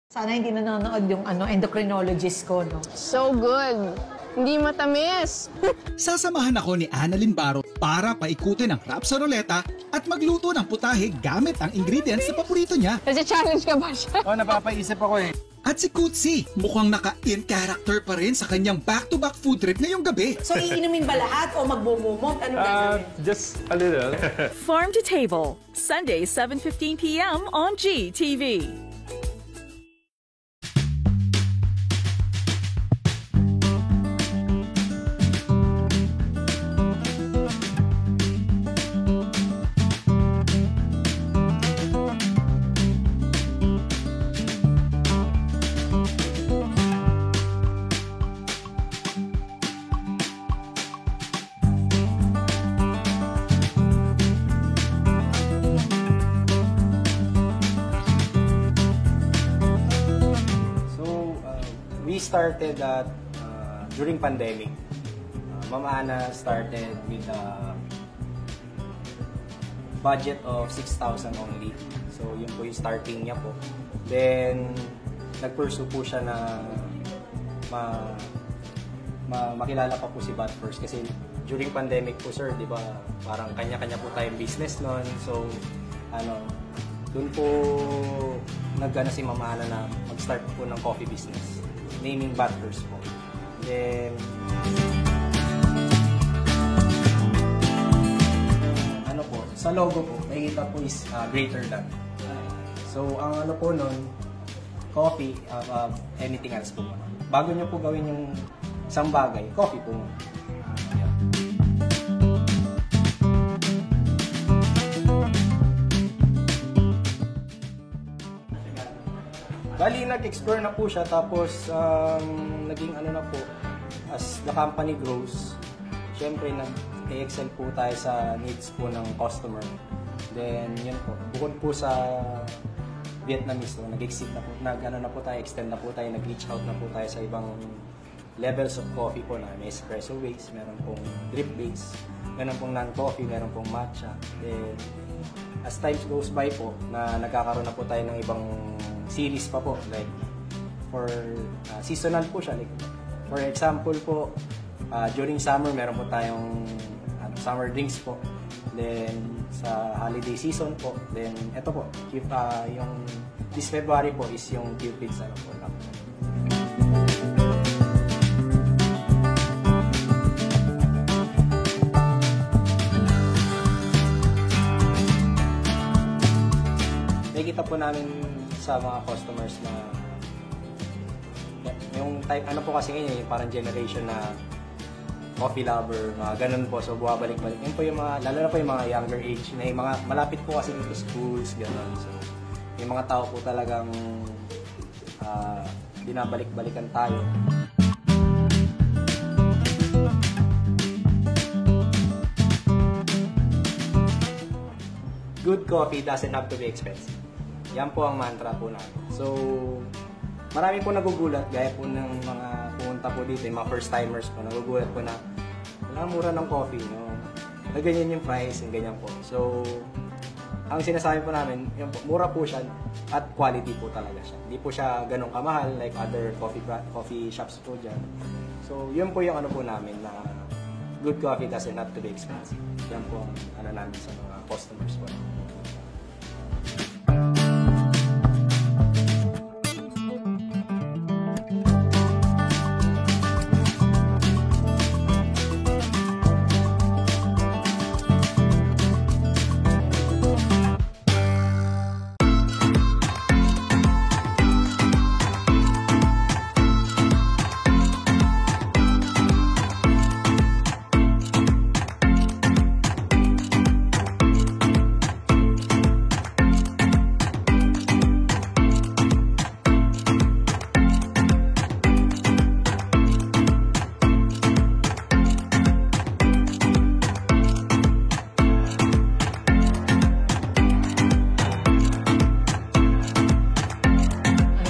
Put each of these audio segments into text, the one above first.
Sana hindi nanonood yung endocrinologist ko, no? So good. Hindi matamis. Sasamahan ako ni Annalyn Baro para paikutin ang crab sa ruleta at magluto ng putahe gamit ang ingredients na paborito niya. Kasi challenge ka ba siya? Oo, napapaisip ako eh. At si Kutsi, mukhang naka-in character pa rin sa kanyang back-to-back food trip ngayong gabi. So, iinumin ba lahat o magbumumot? Anong gagawin? Just a little. Farm to Table, Sunday 7:15 p.m. on GTV. We started at during pandemic. Ma'am Ana started with a budget of 6,000 only. So yun po yung starting niya po. Then nag-pursue po siya na makilala pa po si Bat First kasi during pandemic po sir, di ba, parang kanya-kanya po tayong business noon. So doon po nag-ano si Ma'am Ana na mag-start po ng coffee business. Naming Bat First po. Then, po, sa logo po, makikita po is greater than. So, ang po nun, coffee, anything else po. Bago nyo po gawin yung isang bagay, coffee po. Bali, nag-explore na po siya, tapos naging na po, as the company grows, syempre nag-excel po tayo sa needs po ng customer. Then, yun po, bukod po sa Vietnamese, nag-exceed na po, na po tayo, extend na po tayo, nag-reach out na po tayo sa ibang levels of coffee po na may espresso base, meron pong drip base, meron pong non-coffee, meron pong matcha. Then, as time goes by po, na nagkakaroon na po tayo ng ibang series pa po, like for seasonal po siya, like for example po, during summer meron po tayong summer drinks po, then sa holiday season po, then ito po, yung this February po is yung Cupid's po. Nakikita po namin sa mga customers na yung type, po kasi ngayon, yung parang generation na coffee lover, mga ganun po, so buwabalik-balik. Yun po yung mga, lalo na po yung mga younger age, na yung mga malapit po kasi dito schools, ganun. So, yung mga tao po talagang binabalik-balikan tayo. Good coffee doesn't have to be expensive. Yan po ang mantra po namin. So, marami po nagugulat, gaya po ng mga pumunta po dito, yung mga first-timers po, nagugulat po na wala mura ng coffee, no? Na ganyan yung price, yung ganyan po. So, ang sinasabi po namin, yun po, mura po siya at quality po talaga siya. Hindi po siya ganun kamahal like other coffee shops po dyan. So, yun po yung po namin na good coffee doesn't have to be expensive. Yan po ang namin sa mga customers po.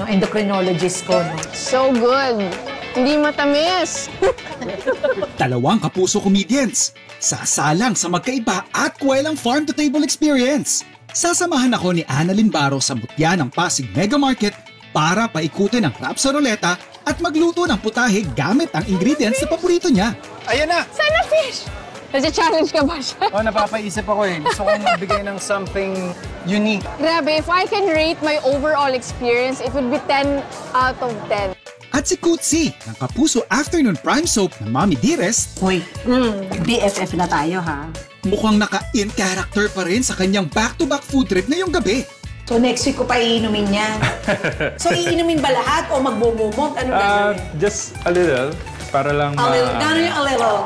Endocrinologist ko, no? So good. Hindi matamis. Dalawang kapuso comedians, sasalang sa magkaiba at kwelang farm-to-table experience. Sasamahan ako ni Annalyn Baro sa mutya ng Pasig Mega Market para paikutin ang crab sa ruleta at magluto ng putahe gamit ang ingredients na paborito niya. Ayan na! Sana fish! Nasa-challenge ka ba siya? Oh, napapaisip ako eh. Gusto kong magbigay ng something unique. Grabe, if I can rate my overall experience, it would be 10 out of 10. At si Kutsi ng Kapuso Afternoon Prime Soap ng Mami Dearest, Hoy, BFF na tayo ha. mukhang naka-in character pa rin sa kanyang back-to-back food trip ngayong gabi. So next week ko pa iinumin yan. So iinumin ba lahat o magbumumog? Ano gagawin? Just a little, para lang A little. Gano'n yung a little?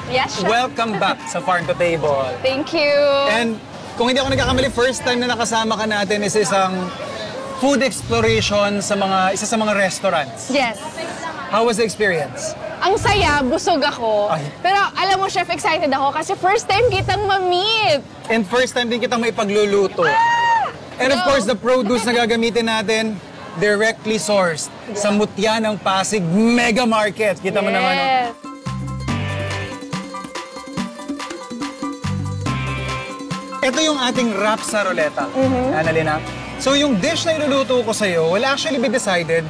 Yes, chef. Welcome back sa Farm to Table. Thank you. And kung hindi ako nagkakamali, first time na nakasama ka natin is isang food exploration sa isa sa mga restaurants. Yes. How was the experience? Ang saya, busog ako. Ay. Pero alam mo, chef, excited ako kasi first time kitang ma-meet. And first time din kitang maipagluluto. And of Go. course, the produce na gagamitin natin, directly sourced sa Mutya ng Pasig Mega Market. Kita mo naman. Oh. Yes. Ito yung ating wrap sa ruleta, Annalena. So yung dish na iluluto ko sa'yo will actually be decided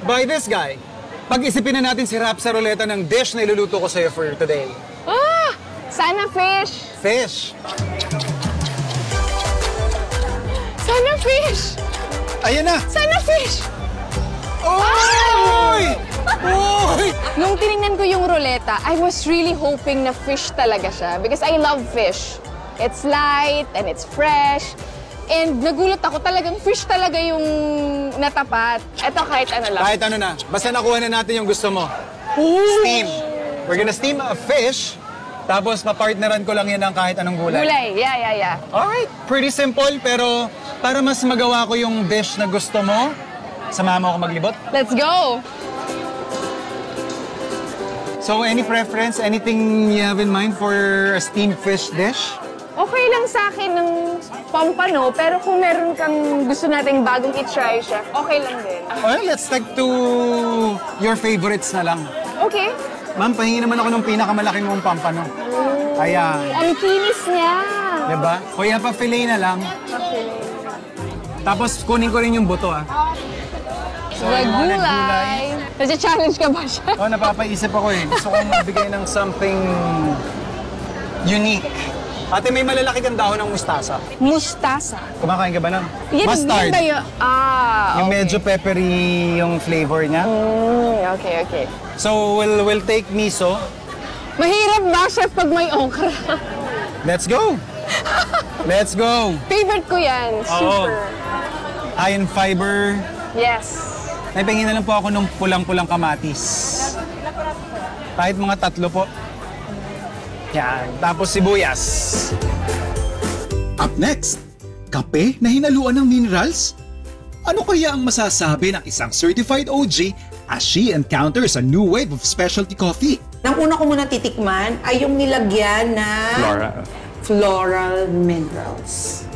by this guy. Pag-isipin na natin si wrap sa ruleta ng dish na iluluto ko sa'yo for today. Ah! Sana fish! Fish. Sana fish! Ayan na! Sana fish! Oy! Oy! Nung tinignan ko yung ruleta, I was really hoping na fish talaga siya because I love fish. It's light and it's fresh. And nagulat ako, talagang fish talaga yung natapat. Ito kahit ano lang. Kahit ano na. Basta nakuha na natin yung gusto mo. Steam. We're gonna steam a fish. Tapos papartneran ko lang yan ng kahit anong gulay. Gulay, yeah. Alright, pretty simple pero para mas magawa ko yung dish na gusto mo, samahan mo ako maglibot. Let's go! So any preference, anything you have in mind for a steamed fish dish? Okay lang sa akin ng pampano, pero kung meron kang gusto nating bagong i-try, chef, okay lang din. Well, let's stick to your favorites na lang. Okay. Ma'am, pahingi naman ako ng pinakamalaking mong pampano. Ayan. Ang kinis niya. Diba? Kuya, pa-fillet na lang. Tapos kunin ko rin yung buto, ah. So, The yung mga gulay. Nasa-challenge ka ba siya? Oh, napapaisip ako eh. Gusto kong magbigay ng something unique. Ate, may malalaki kang dahon ng mustasa. Mustasa. Kumakain ka ba nun? Yan Mustard. ba yun? Ah, Yung okay. medyo peppery yung flavor niya. Okay. So, we'll take miso. Mahirap ba, chef, pag may okra? Let's go! Let's go! Favorite ko yan. Super. Iron fiber. Yes. Naipingin na lang po ako ng pulang-pulang kamatis. Kahit mga 3 po. Yan. Tapos sibuyas. Up next, kape na hinaluan ng minerals? Ano kaya ang masasabi ng isang certified OG as she encounters a new wave of specialty coffee? Nang una ko muna titikman ay yung nilagyan na floral minerals.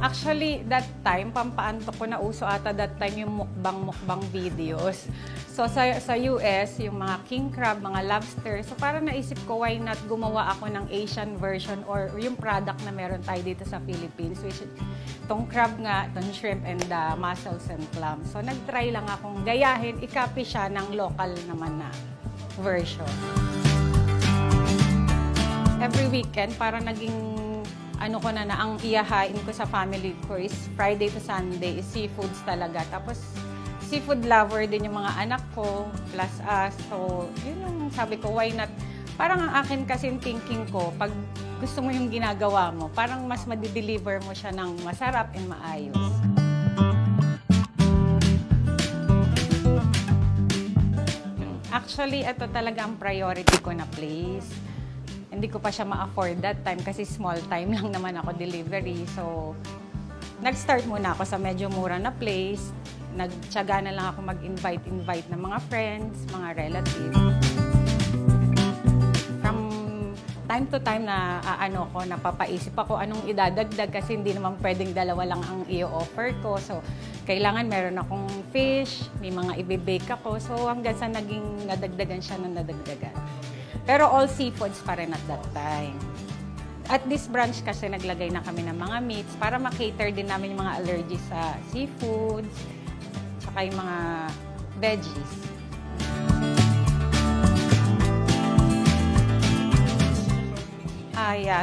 Actually, that time, pampaanto ko na uso ata that time yung mukbang videos. So sa US, yung mga king crab, mga lobster. So parang naisip ko, why not gumawa ako ng Asian version or yung product na meron tayo dito sa Philippines, which is itong crab nga, itong shrimp and mussels and clams. So nag-try lang akong gayahin, i-copy siya ng local naman na version. Every weekend, para naging ano ko na ang iyahain ko sa family ko is Friday to Sunday is seafoods talaga. Tapos seafood lover din yung mga anak ko plus us. So yun yung sabi ko, why not Parang ang akin kasing thinking ko, pag gusto mo yung ginagawa mo, parang mas madideliver mo siya ng masarap and maayos. Actually, ito talaga ang priority ko na place. Hindi ko pa siya ma-afford that time kasi small time lang naman ako delivery. So, nag-start muna ako sa medyo mura na place. Nagtiyaga na lang ako mag-invite ng mga friends, mga relatives. From time to time na napapaisip ako anong idadagdag kasi hindi naman pwedeng dalawa lang ang i-offer ko. So, kailangan meron akong fish, may mga i-bake ako. So, hanggang sa naging nadagdagan siya ng nadagdagan. Pero all seafoods pa rin at that time. At this branch kasi naglagay na kami ng mga meats para makater din namin yung mga allergies sa seafoods, tsaka yung mga veggies.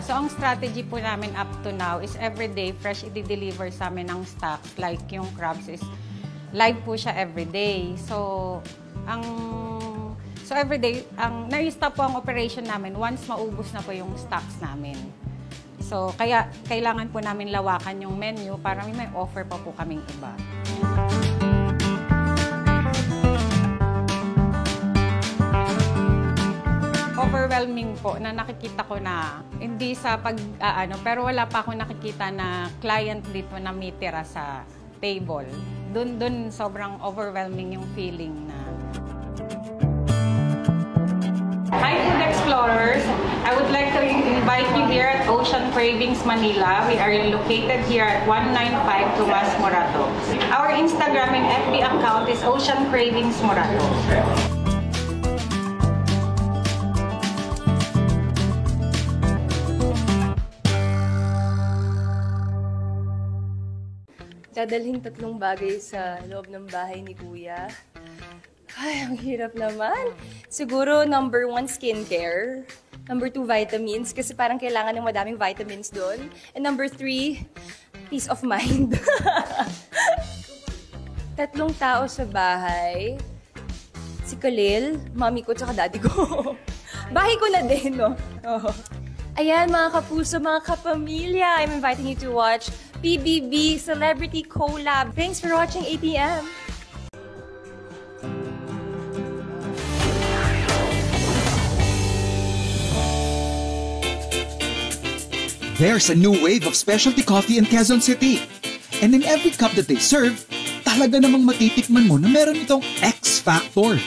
So ang strategy po namin up to now is everyday fresh i-deliver sa amin ng stocks. Like yung crabs is live po siya everyday. So everyday, na-stop po ang operation namin once maubos na po yung stocks namin. So kaya kailangan po namin lawakan yung menu para may offer pa po kaming iba. Overwhelming po na nakikita ko na hindi sa pero wala pa ako nakikita na client dito na may tira sa table. Doon sobrang overwhelming yung feeling na. Hi Food Explorers! I would like to invite you here at Ocean Cravings Manila. We are located here at 195 Tomas Morato. Our Instagram and FB account is Ocean Cravings Morato. Dadalhin 3 bagay sa loob ng bahay ni Kuya. Ay, ang hirap naman. Siguro, number 1, skincare. Number 2, vitamins. Kasi parang kailangan ng madaming vitamins doon. And number 3, peace of mind. 3 tao sa bahay. Si Khalil, mami ko, tsaka daddy ko. Bahay ko na din, no? Oh. Ayan, mga kapuso, mga kapamilya, I'm inviting you to watch PBB Celebrity Collab. Thanks for watching ATM. There's a new wave of specialty coffee in Quezon City. And in every cup that they serve, talaga namang matitikman mo na meron itong X Factor.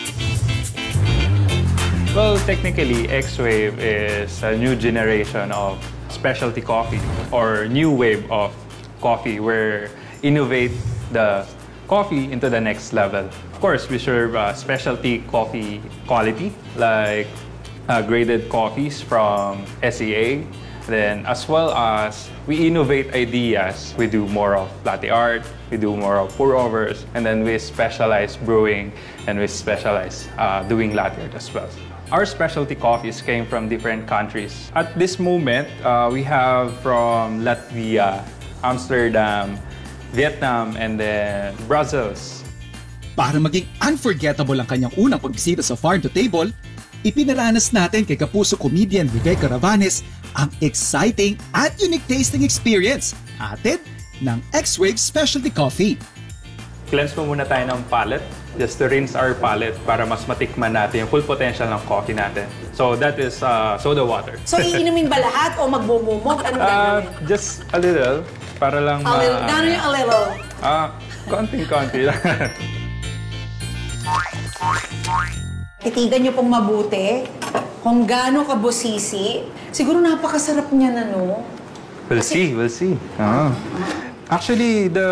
Well, technically, X-Wave is a new generation of specialty coffee or new wave of coffee where innovate the coffee into the next level. Of course, we serve specialty coffee quality like graded coffees from SEA. Then, as well as we innovate ideas, we do more of latte art, we do more of pour-overs, and then we specialize brewing and we specialize doing latte art as well. Our specialty coffees came from different countries. At this moment, we have from Latvia, Amsterdam, Vietnam, and then Brussels. Para maging unforgettable ang kanyang unang pagbisita sa Farm to Table, ipinaranas natin kay kapuso comedian Rebecca Ravanes ang exciting at unique tasting experience atin ng X-Wave Specialty Coffee. Cleanse mo muna tayo ng palate just to rinse our palate para mas matikman natin yung full potential ng coffee natin. So that is soda water. So iinumin ba lahat o magbumumog? Anong gagawin? Just a little para lang Gano'n yung a little? Konting-konti lang. Titigan niyo pong mabuti kung gaano kabusisi. Siguro napakasarap niya na, no? We'll see. Actually, the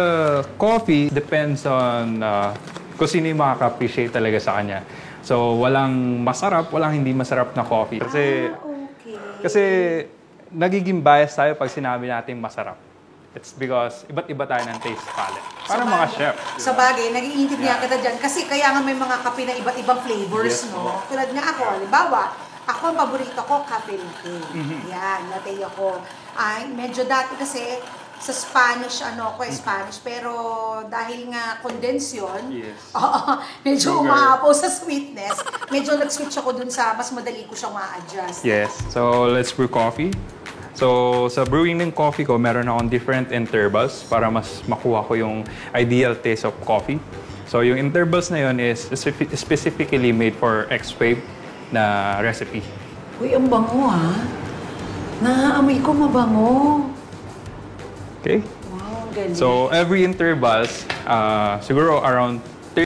coffee depends on kung sino yung makaka-appreciate talaga sa kanya. So, walang masarap, walang hindi masarap na coffee. Kasi nagiging bias tayo pag sinabi natin masarap. It's because iba't iba tayo ng taste palette. Parang mga chef. Sa bagay, nag-iintindihan kita dyan. Kasi kaya nga may mga kape na iba't ibang flavors, no? Tulad nga ako, halimbawa, ako ang paborito ko, kape latte. Yan, latte ako. Ay, medyo dati kasi, sa Spanish, Spanish. Pero dahil nga condensed yun, Yes. medyo Sugar. umaapaw sa sweetness. Medyo nag-switch ako dun sa mas madali ko siyang ma-adjust. Yes. So, let's brew coffee. So, sa brewing ng coffee ko, meron akong different intervals para mas makuha ko yung ideal taste of coffee. So, yung intervals na yun is specifically made for X-Wave na recipe. Uy, ang bango ha. Naaamoy ko mabango. Okay? Wow, galing. So, every intervals, siguro around